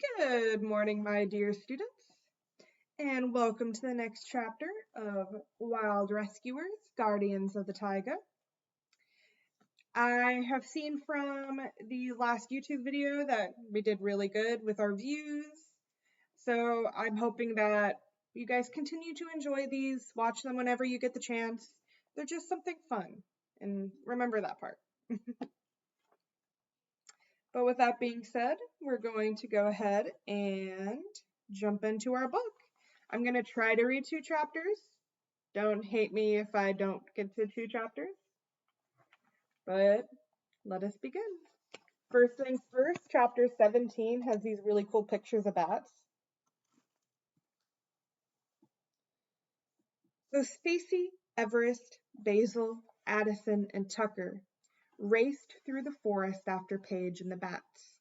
Good morning, my dear students, and welcome to the next chapter of Wild Rescuers, Guardians of the Taiga. I have seen from the last YouTube video that we did really good with our views, so I'm hoping that you guys continue to enjoy these, watch them whenever you get the chance. They're just something fun, and remember that part. But with that being said, we're going to go ahead and jump into our book. I'm going to try to read 2 chapters. Don't hate me if I don't get to 2 chapters. But let us begin. First things first, chapter 17 has these really cool pictures of bats. So Stacy, Everest, Basil, Addison, and Tucker raced through the forest after Paige and the bats.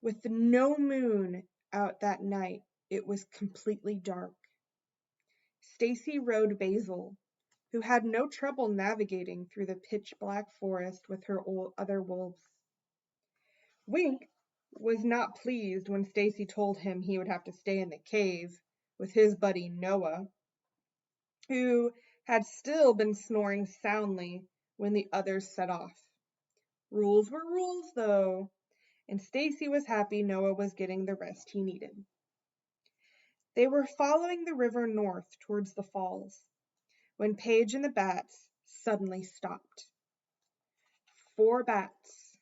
With no moon out that night, it was completely dark. Stacy rode Basil, who had no trouble navigating through the pitch-black forest with her other wolves. Wink was not pleased when Stacy told him he would have to stay in the cave with his buddy Noah, who had still been snoring soundly when the others set off. Rules were rules, though, and Stacy was happy Noah was getting the rest he needed. They were following the river north towards the falls when Paige and the bats suddenly stopped. 4 bats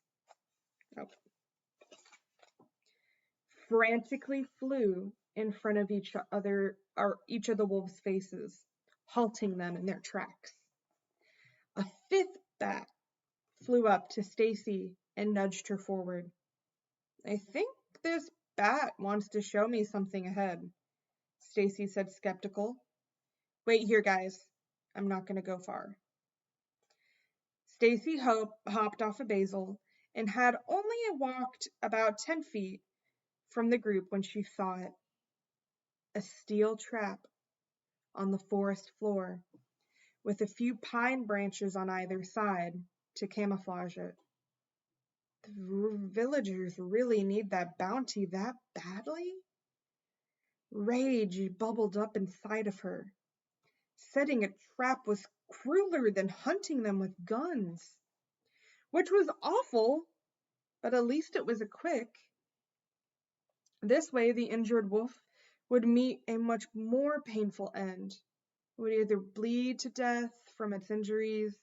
frantically flew in front of each of the wolves' faces, halting them in their tracks. A 5th bat flew up to Stacy and nudged her forward. "I think this bat wants to show me something ahead," Stacy said, skeptical. "Wait here, guys. I'm not going to go far." Stacy hopped off of Basil and had only walked about 10 feet from the group when she saw it. A steel trap on the forest floor with a few pine branches on either side to camouflage it. The villagers really need that bounty that badly? Rage bubbled up inside of her. Setting a trap was crueler than hunting them with guns, which was awful, but at least it was quick. This way, the injured wolf would meet a much more painful end. It would either bleed to death from its injuries,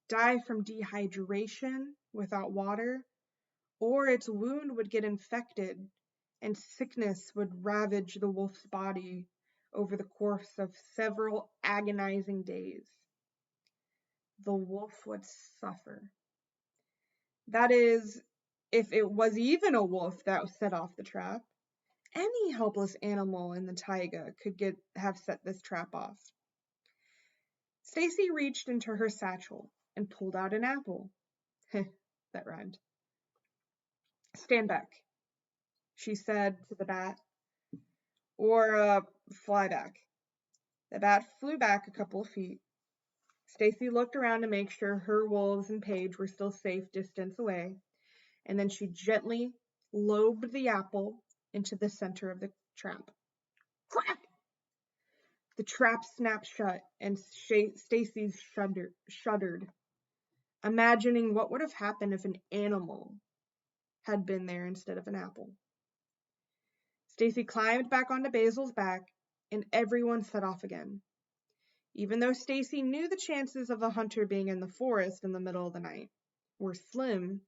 die from dehydration without water, or its wound would get infected and sickness would ravage the wolf's body over the course of several agonizing days. The wolf would suffer. That is, if it was even a wolf that set off the trap. Any helpless animal in the taiga could have set this trap off. Stacy reached into her satchel and pulled out an apple. That rhymed. "Stand back," she said to the bat. "Or fly back." The bat flew back a couple of feet. Stacy looked around to make sure her wolves and Paige were still safe distance away, and then she gently lobed the apple into the center of the trap. Crack! The trap snapped shut, and Stacy shuddered, imagining what would have happened if an animal had been there instead of an apple. Stacy climbed back onto Basil's back, and everyone set off again. Even though Stacy knew the chances of a hunter being in the forest in the middle of the night were slim,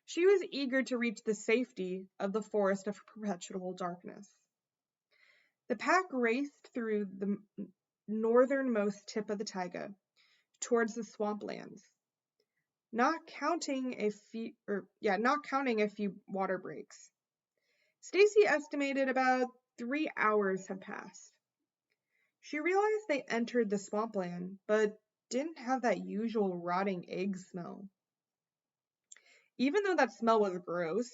she was eager to reach the safety of the forest of perpetual darkness. The pack raced through the northernmost tip of the taiga towards the swamplands, not counting a few water breaks. Stacy estimated about 3 hours had passed. She realized they entered the swampland, but didn't have that usual rotting egg smell. Even though that smell was gross,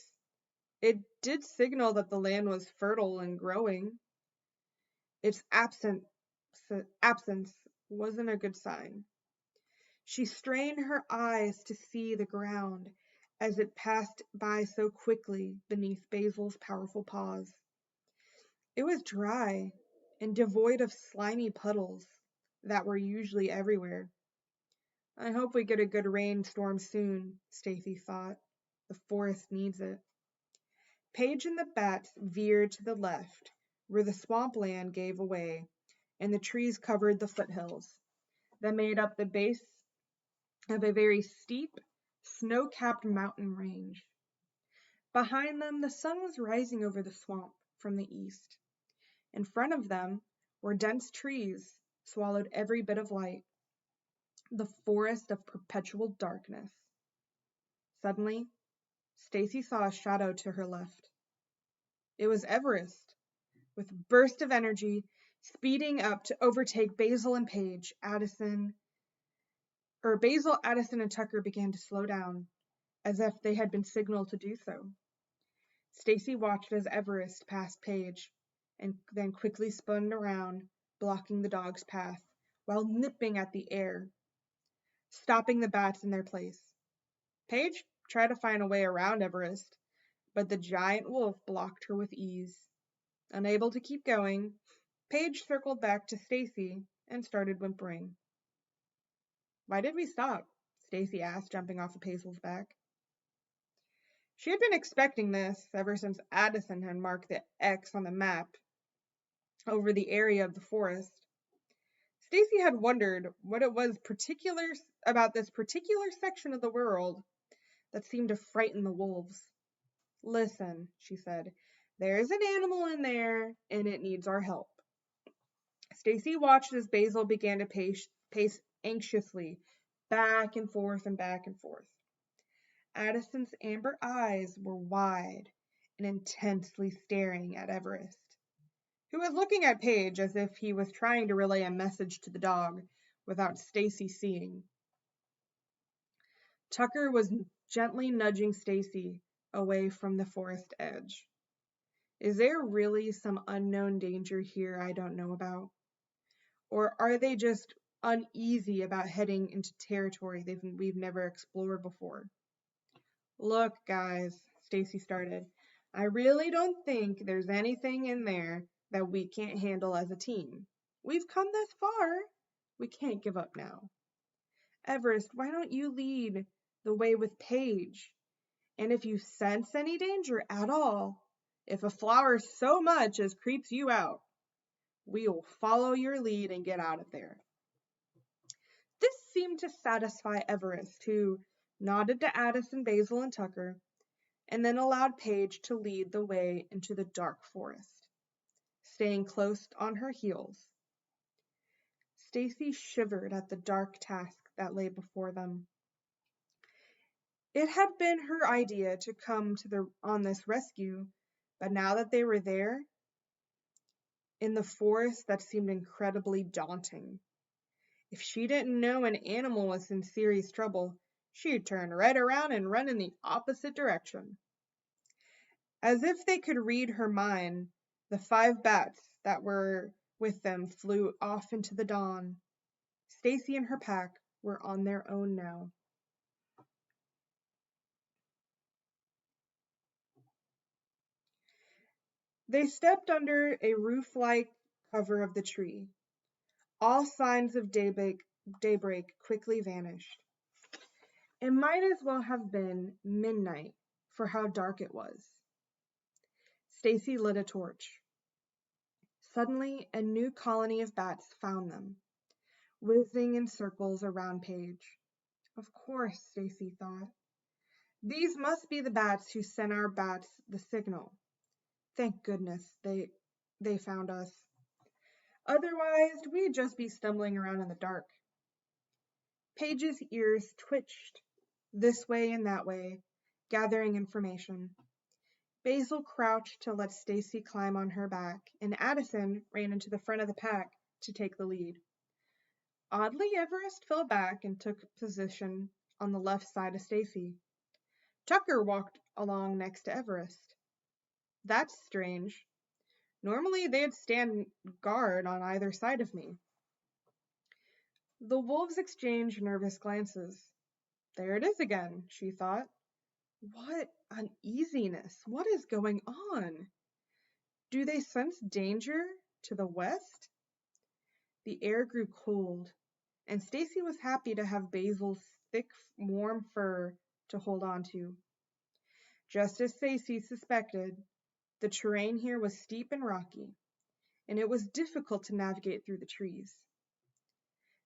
it did signal that the land was fertile and growing. Its absence wasn't a good sign. She strained her eyes to see the ground as it passed by so quickly beneath Basil's powerful paws. It was dry and devoid of slimy puddles that were usually everywhere. I hope we get a good rainstorm soon, Stacy thought. The forest needs it. Paige and the bats veered to the left, where the swampland gave away, and the trees covered the foothills that made up the base of a very steep, snow-capped mountain range. Behind them, the sun was rising over the swamp from the east. In front of them, where dense trees swallowed every bit of light, the forest of perpetual darkness. Suddenly, Stacy saw a shadow to her left. It was Everest, with a burst of energy, speeding up to overtake Basil and Paige. Basil, Addison, and Tucker began to slow down, as if they had been signaled to do so. Stacy watched as Everest passed Paige, and then quickly spun around, blocking the dog's path, while nipping at the air, stopping the bats in their place. Paige tried to find a way around Everest, but the giant wolf blocked her with ease. Unable to keep going, Paige circled back to Stacy and started whimpering. "Why did we stop?" Stacy asked, jumping off of Basil's back. She had been expecting this ever since Addison had marked the X on the map over the area of the forest. Stacy had wondered what it was particular about this particular section of the world that seemed to frighten the wolves. "Listen," she said, "there's an animal in there, and it needs our help." Stacy watched as Basil began to pace anxiously, back and forth and back and forth. Addison's amber eyes were wide and intensely staring at Everest, who was looking at Paige as if he was trying to relay a message to the dog without Stacy seeing. Tucker was gently nudging Stacy away from the forest edge. "Is there really some unknown danger here I don't know about? Or are they just uneasy about heading into territory we've never explored before?" "Look, guys," Stacy started, "I really don't think there's anything in there that we can't handle as a team. We've come this far. We can't give up now. Everest, why don't you lead the way with Paige? And if you sense any danger at all, if a flower so much as creeps you out, we'll follow your lead and get out of there." This seemed to satisfy Everest, who nodded to Addison, Basil, and Tucker, and then allowed Paige to lead the way into the dark forest, staying close on her heels. Stacy shivered at the dark task that lay before them. It had been her idea to come on this rescue, but now that they were there, in the forest, that seemed incredibly daunting. If she didn't know an animal was in serious trouble, she'd turn right around and run in the opposite direction. As if they could read her mind, the 5 bats that were with them flew off into the dawn. Stacy and her pack were on their own now. They stepped under a roof-like cover of the tree. All signs of daybreak quickly vanished. It might as well have been midnight for how dark it was. Stacy lit a torch. Suddenly, a new colony of bats found them, whizzing in circles around Paige. Of course, Stacy thought. These must be the bats who sent our bats the signal. Thank goodness they found us. Otherwise, we'd just be stumbling around in the dark. Paige's ears twitched this way and that way, gathering information. Basil crouched to let Stacy climb on her back, and Addison ran into the front of the pack to take the lead. Oddly, Everest fell back and took position on the left side of Stacy. Tucker walked along next to Everest. That's strange. Normally they'd stand guard on either side of me. The wolves exchanged nervous glances. There it is again, she thought. What uneasiness? What is going on? Do they sense danger to the west? The air grew cold, and Stacy was happy to have Basil's thick, warm fur to hold on to. Just as Stacy suspected, the terrain here was steep and rocky, and it was difficult to navigate through the trees.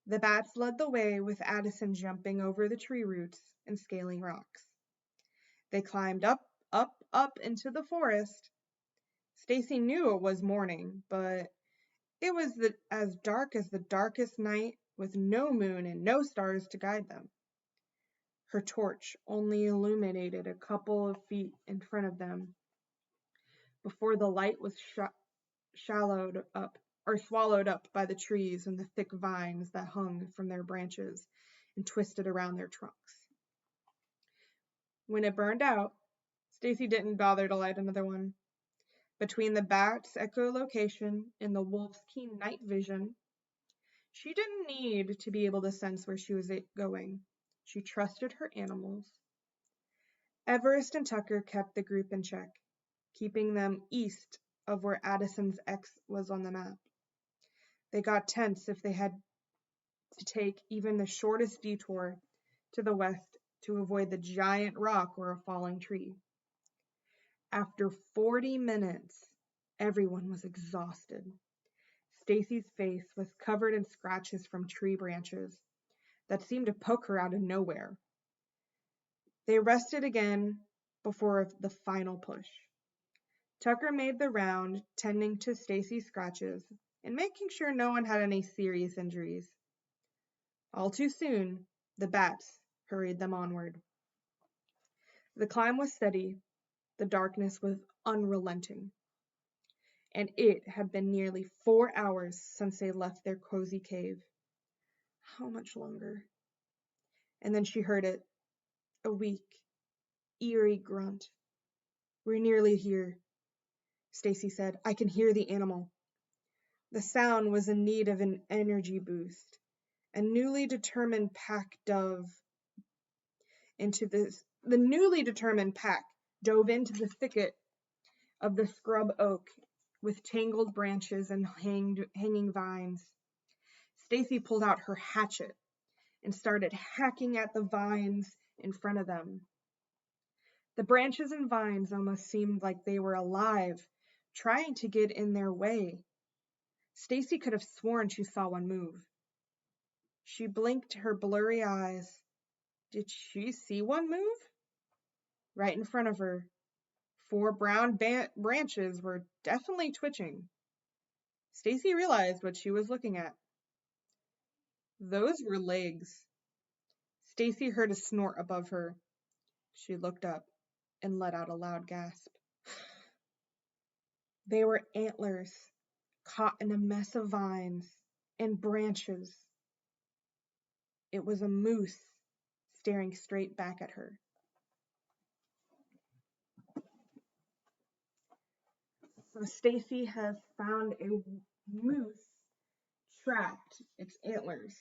The bats led the way, with Addison jumping over the tree roots and scaling rocks. They climbed up, up, up into the forest. Stacy knew it was morning, but it was as dark as the darkest night, with no moon and no stars to guide them. Her torch only illuminated a couple of feet in front of them before the light was swallowed up by the trees and the thick vines that hung from their branches and twisted around their trunks. When it burned out, Stacy didn't bother to light another one. Between the bat's echolocation and the wolf's keen night vision, she didn't need to be able to sense where she was going. She trusted her animals. Everest and Tucker kept the group in check, keeping them east of where Addison's X was on the map. They got tense if they had to take even the shortest detour to the west to avoid the giant rock or a falling tree. After 40 minutes, everyone was exhausted. Stacy's face was covered in scratches from tree branches that seemed to poke her out of nowhere. They rested again before the final push. Tucker made the round, tending to Stacy's scratches and making sure no one had any serious injuries. All too soon, the bats hurried them onward. The climb was steady, the darkness was unrelenting, and it had been nearly 4 hours since they left their cozy cave. How much longer? And then she heard it, a weak, eerie grunt. We're nearly here, Stacy said. I can hear the animal. The sound was in need of an energy boost. A newly determined pack dove into the newly determined pack dove into the thicket of the scrub oak with tangled branches and hanging vines. Stacy pulled out her hatchet and started hacking at the vines in front of them. The branches and vines almost seemed like they were alive, trying to get in their way. Stacy could have sworn she saw one move. She blinked her blurry eyes. Did she see one move? Right in front of her, 4 brown branches were definitely twitching. Stacy realized what she was looking at. Those were legs. Stacy heard a snort above her. She looked up and let out a loud gasp. They were antlers, caught in a mess of vines and branches. It was a moose staring straight back at her. So Stacy has found a moose trapped its antlers.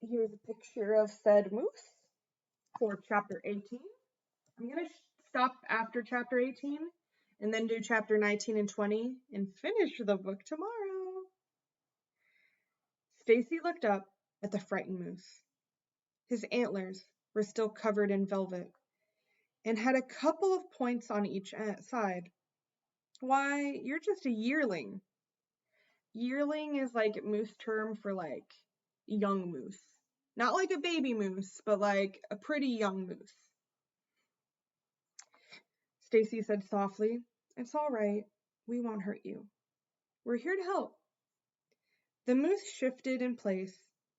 Here's a picture of said moose for chapter 18. I'm going to stop after chapter 18 and then do chapter 19 and 20 and finish the book tomorrow. Stacy looked up at the frightened moose. His antlers were still covered in velvet and had a couple of points on each side. Why, you're just a yearling. Yearling is like moose term for like young moose. Not like a baby moose, but like a pretty young moose. Stacy said softly, "It's all right. We won't hurt you. We're here to help." The moose shifted in place,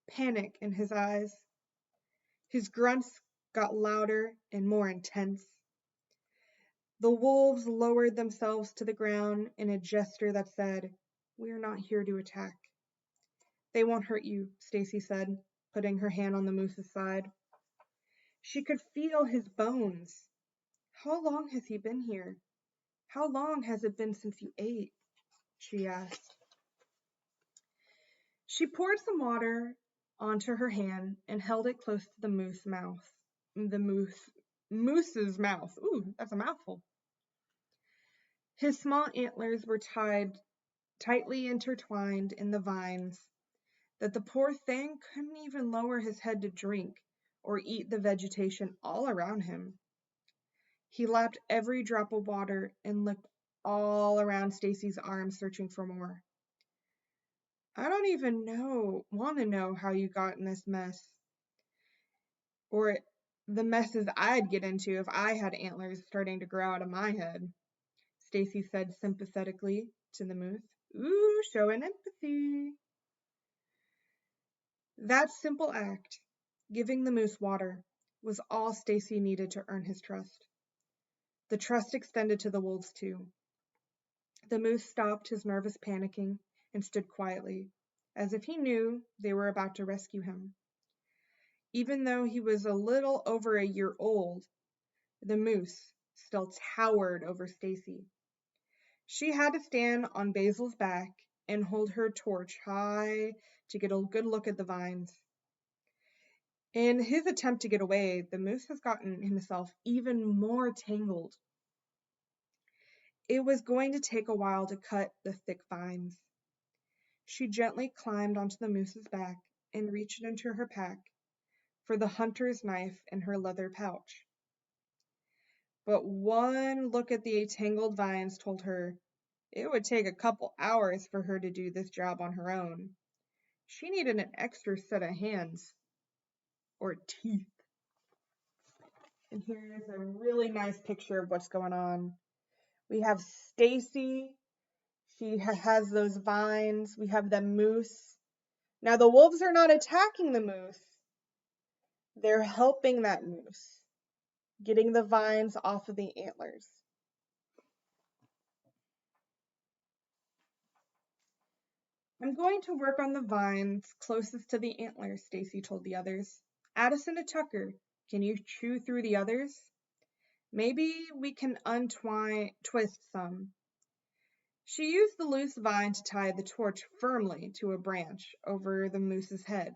panic in his eyes. His grunts got louder and more intense. The wolves lowered themselves to the ground in a gesture that said, "We're not here to attack." "They won't hurt you," Stacy said, putting her hand on the moose's side. She could feel his bones. "How long has he been here? How long has it been since you ate?" she asked. She poured some water onto her hand and held it close to the moose's mouth. the moose's mouth. Ooh, that's a mouthful. His small antlers were tightly intertwined in the vines that the poor thing couldn't even lower his head to drink or eat the vegetation all around him. He lapped every drop of water and looked all around Stacy's arms, searching for more. I don't even want to know how you got in this mess, or the messes I'd get into if I had antlers starting to grow out of my head, Stacy said sympathetically to the moose. Ooh, showing empathy. That simple act, giving the moose water, was all Stacy needed to earn his trust. The trust extended to the wolves too. The moose stopped his nervous panicking and stood quietly, as if he knew they were about to rescue him. Even though he was a little over a year old, the moose still towered over Stacy. She had to stand on Basil's back and hold her torch high to get a good look at the vines. In his attempt to get away, the moose has gotten himself even more tangled. It was going to take a while to cut the thick vines. She gently climbed onto the moose's back and reached into her pack for the hunter's knife in her leather pouch. But one look at the tangled vines told her it would take a couple hours for her to do this job on her own. She needed an extra set of hands or teeth. And here's a really nice picture of what's going on. We have Stacy. She has those vines. We have the moose. Now the wolves are not attacking the moose. They're helping that moose, getting the vines off of the antlers. I'm going to work on the vines closest to the antlers, Stacy told the others. Addison and Tucker, can you chew through the others? Maybe we can twist some. She used the loose vine to tie the torch firmly to a branch over the moose's head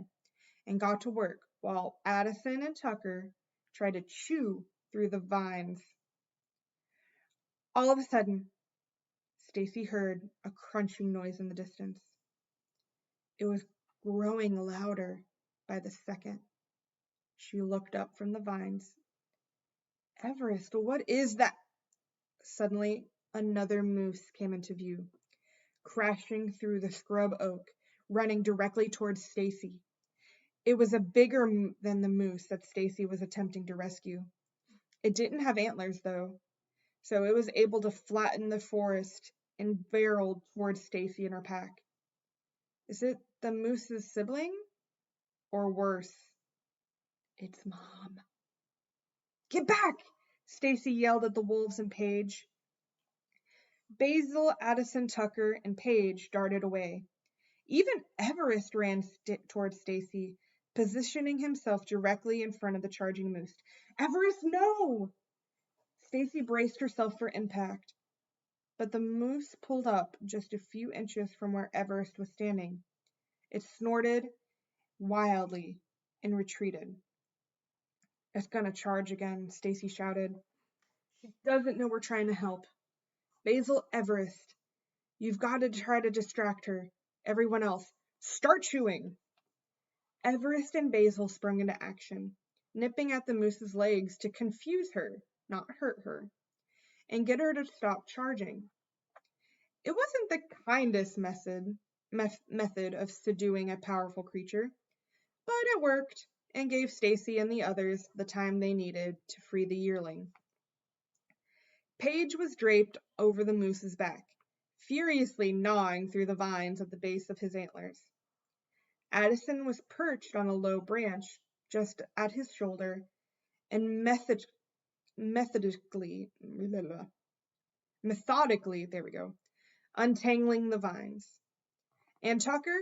and got to work while Addison and Tucker tried to chew through the vines. All of a sudden, Stacy heard a crunching noise in the distance. It was growing louder by the second. She looked up from the vines. Everest, what is that? Suddenly, another moose came into view, crashing through the scrub oak, running directly towards Stacy. It was bigger than the moose that Stacy was attempting to rescue. It didn't have antlers, though, so it was able to flatten the forest and barreled towards Stacy and her pack. Is it the moose's sibling? Or worse, its mom. Get back! Stacy yelled at the wolves and Paige. Basil, Addison, Tucker, and Paige darted away. Even Everest ran towards Stacy, positioning himself directly in front of the charging moose. Everest, no! Stacy braced herself for impact, but the moose pulled up just a few inches from where Everest was standing. It snorted wildly and retreated. It's gonna charge again, Stacy shouted. She doesn't know we're trying to help. Basil, Everest, you've got to try to distract her. Everyone else, start chewing. Everest and Basil sprung into action, nipping at the moose's legs to confuse her, not hurt her, and get her to stop charging. It wasn't the kindest method of subduing a powerful creature, but it worked and gave Stacy and the others the time they needed to free the yearling. Paige was draped over the moose's back, furiously gnawing through the vines at the base of his antlers. Addison was perched on a low branch just at his shoulder and methodically, untangling the vines. And Tucker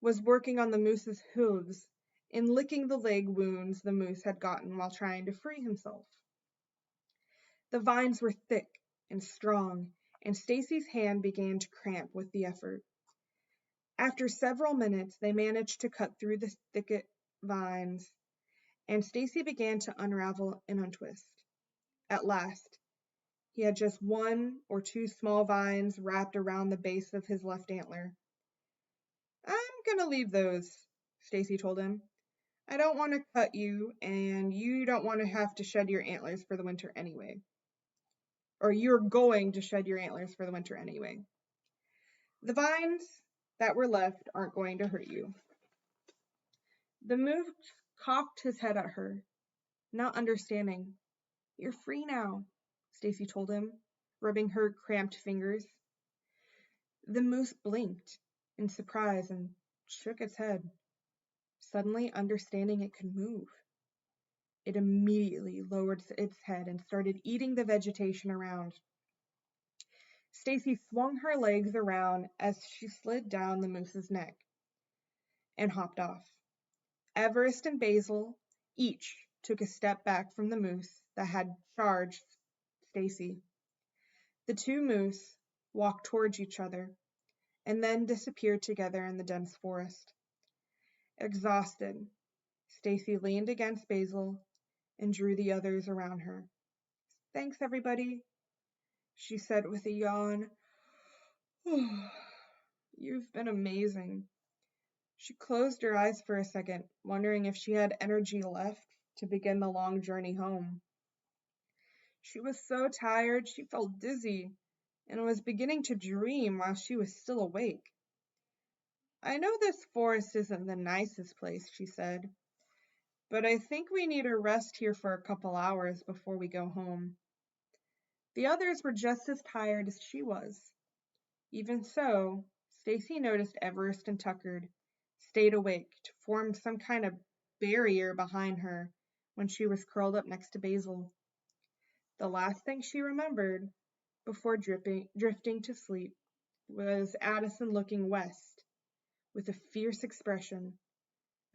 was working on the moose's hooves and licking the leg wounds the moose had gotten while trying to free himself. The vines were thick and strong, and Stacy's hand began to cramp with the effort. After several minutes, they managed to cut through the thicket vines and Stacy began to unravel and untwist. At last, he had just one or two small vines wrapped around the base of his left antler. I'm gonna leave those, Stacy told him. I don't want to cut you, and you don't want to have to shed your antlers for the winter anyway. Or you're going to shed your antlers for the winter anyway. The vines that were left aren't going to hurt you. The moose cocked his head at her, not understanding. You're free now, Stacy told him, rubbing her cramped fingers. The moose blinked in surprise and shook its head, suddenly understanding it could move. It immediately lowered its head and started eating the vegetation around. Stacy swung her legs around as she slid down the moose's neck and hopped off. Everest and Basil each took a step back from the moose that had charged Stacy. The two moose walked towards each other and then disappeared together in the dense forest. Exhausted, Stacy leaned against Basil and drew the others around her. Thanks, everybody, she said with a yawn. You've been amazing. She closed her eyes for a second, wondering if she had energy left to begin the long journey home. She was so tired she felt dizzy and was beginning to dream while she was still awake. I know this forest isn't the nicest place, she said, but I think we need a rest here for a couple hours before we go home. The others were just as tired as she was. Even so, Stacy noticed Everest and Tucker stayed awake to form some kind of barrier behind her when she was curled up next to Basil. The last thing she remembered before drifting to sleep was Addison looking west with a fierce expression,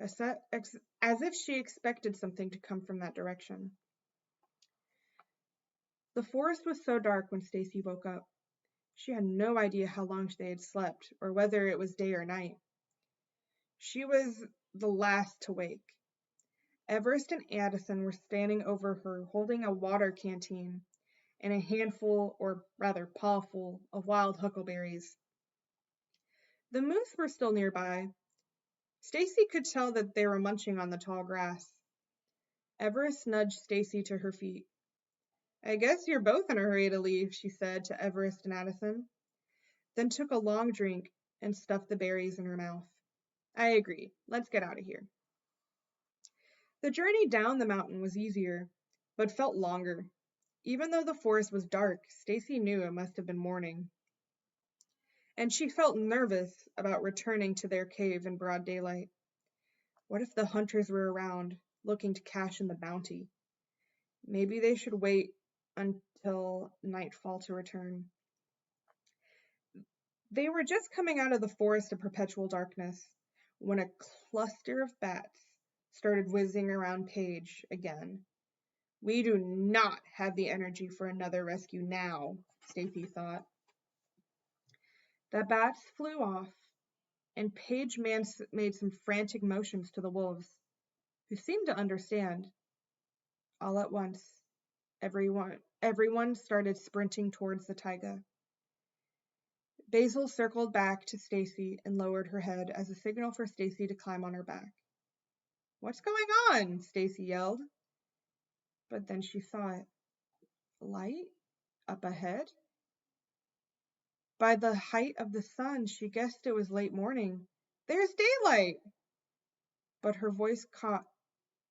as if she expected something to come from that direction. The forest was so dark when Stacy woke up. She had no idea how long they had slept or whether it was day or night. She was the last to wake. Everest and Addison were standing over her holding a water canteen and a handful, or rather pawful, of wild huckleberries. The moose were still nearby. Stacy could tell that they were munching on the tall grass. Everest nudged Stacy to her feet. I guess you're both in a hurry to leave, she said to Everest and Addison, then took a long drink and stuffed the berries in her mouth. I agree. Let's get out of here. The journey down the mountain was easier, but felt longer. Even though the forest was dark, Stacy knew it must have been morning. And she felt nervous about returning to their cave in broad daylight. What if the hunters were around, looking to cash in the bounty? Maybe they should wait until nightfall to return. They were just coming out of the forest of perpetual darkness when a cluster of bats started whizzing around Paige again. We do not have the energy for another rescue now, Stacy thought. The bats flew off, and Paige made some frantic motions to the wolves, who seemed to understand. All at once, everyone started sprinting towards the taiga. Basil circled back to Stacy and lowered her head as a signal for Stacy to climb on her back. What's going on? Stacy yelled. But then she saw it. Light? Up ahead? By the height of the sun, she guessed it was late morning. There's daylight! But her voice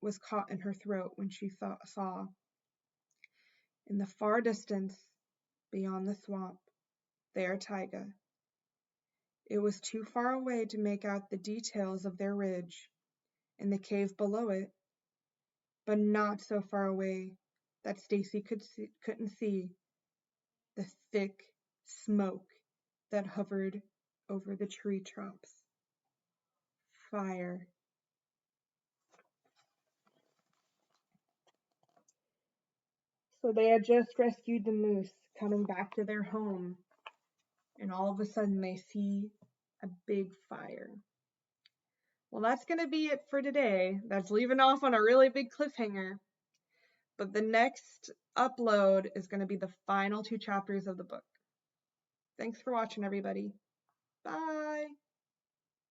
was caught in her throat when she saw, in the far distance, beyond the swamp, their taiga. It was too far away to make out the details of their ridge and the cave below it, but not so far away that Stacy couldn't see the thick smoke that hovered over the tree trunks. Fire. So they had just rescued the moose, coming back to their home, and all of a sudden they see a big fire. Well, that's going to be it for today. That's leaving off on a really big cliffhanger. But the next upload is going to be the final 2 chapters of the book. Thanks for watching, everybody. Bye.